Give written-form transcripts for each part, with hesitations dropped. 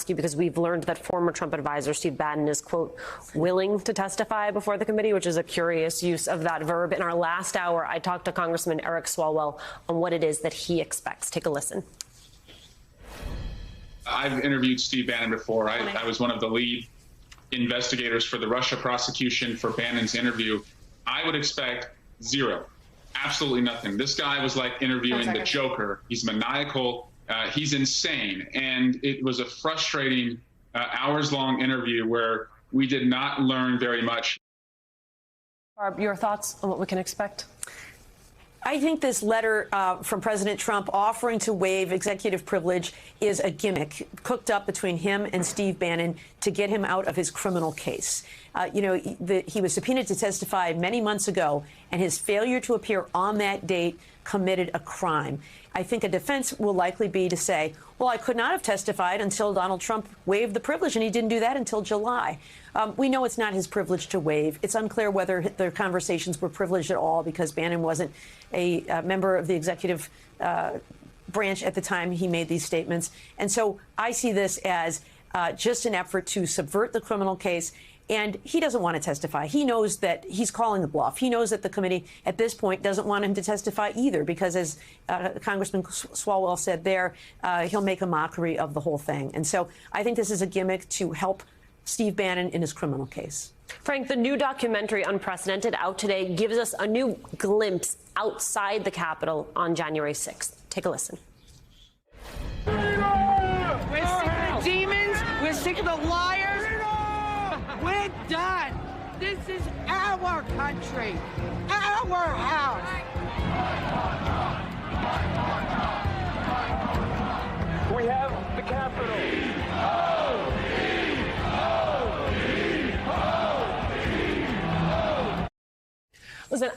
you, because we've learned that former Trump advisor Steve Bannon is, quote, willing to testify before the committee, which is a curious use of that verb. In our last hour, I talked to Congressman Eric Swalwell on what it is that he expects. Take a listen. I've interviewed Steve Bannon before. I was one of the lead investigators for the Russia prosecution for Bannon's interview. I would expect zero, absolutely nothing. This guy was like interviewing the Joker. He's maniacal. He's insane. And it was a frustrating hours-long interview where we did not learn very much. Barb, your thoughts on what we can expect? I think this letter from President Trump offering to waive executive privilege is a gimmick cooked up between him and Steve Bannon to get him out of his criminal case. He was subpoenaed to testify many months ago, and his failure to appear on that date committed a crime. I think a defense will likely be to say, well, I could not have testified until Donald Trump waived the privilege, and he didn't do that until July. We know it's not his privilege to waive. It's unclear whether the conversations were privileged at all because Bannon wasn't a member of the executive branch at the time he made these statements. And so I see this as just an effort to subvert the criminal case. And he doesn't want to testify. He knows that he's calling the bluff. He knows that the committee at this point doesn't want him to testify either, because as Congressman Swalwell said there, he'll make a mockery of the whole thing. And so I think this is a gimmick to help Steve Bannon in his criminal case. Frank, the new documentary Unprecedented out today gives us a new glimpse outside the Capitol on January 6th. Take a listen. We're sick of the demons. We're sick of the liars. We're done. This is our country, our house. We have the Capitol. Listen,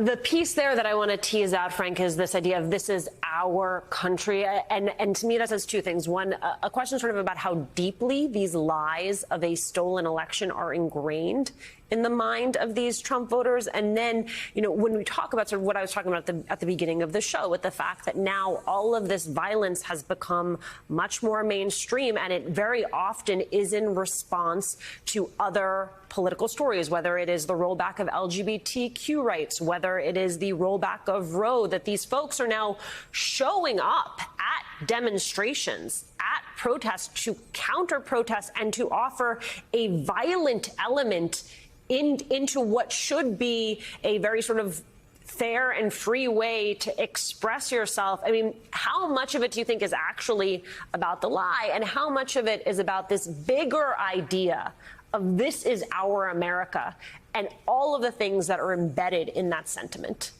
the piece there that I want to tease out, Frank, is this idea of this is our country. And to me, that says two things. One, a question sort of about how deeply these lies of a stolen election are ingrained in the mind of these Trump voters. And then, when we talk about sort of what I was talking about at the beginning of the show, with the fact that now all of this violence has become much more mainstream, and it very often is in response to other political stories, whether it is the rollback of LGBTQ rights, whether it is the rollback of Roe, that these folks are now showing up at demonstrations, at protests, to counter protests and to offer a violent element into what should be a very sort of fair and free way to express yourself. I mean, how much of it do you think is actually about the lie, and how much of it is about this bigger idea of this is our America and all of the things that are embedded in that sentiment?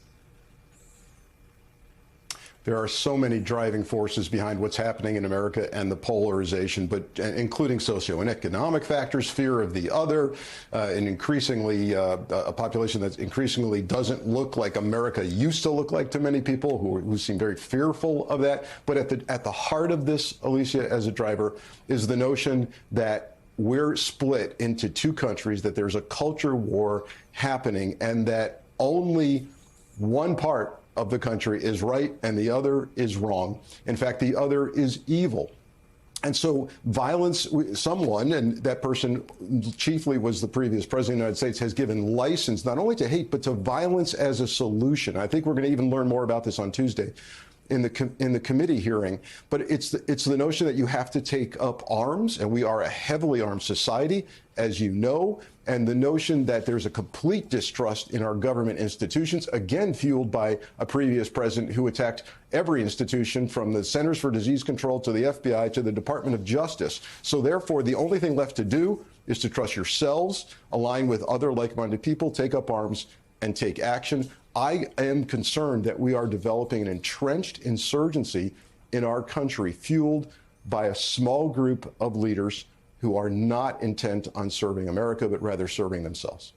There are so many driving forces behind what's happening in America and the polarization, but including socio and economic factors, fear of the other, and increasingly a population that increasingly doesn't look like America used to look like to many people who seem very fearful of that. But at the heart of this, Alicia, as a driver, is the notion that we're split into two countries, that there's a culture war happening, and that only one part of the country is right and the other is wrong. In fact, the other is evil. And so violence, someone, and that person chiefly was the previous president of the United States, has given license not only to hate, but to violence as a solution. I think we're going to even learn more about this on Tuesday in the committee hearing. But it's the notion that you have to take up arms, and we are a heavily armed society, as you know, and the notion that there's a complete distrust in our government institutions, again fueled by a previous president who attacked every institution, from the Centers for Disease Control to the FBI to the Department of Justice. So therefore, the only thing left to do is to trust yourselves, align with other like-minded people, take up arms, and take action. I am concerned that we are developing an entrenched insurgency in our country, fueled by a small group of leaders who are not intent on serving America, but rather serving themselves.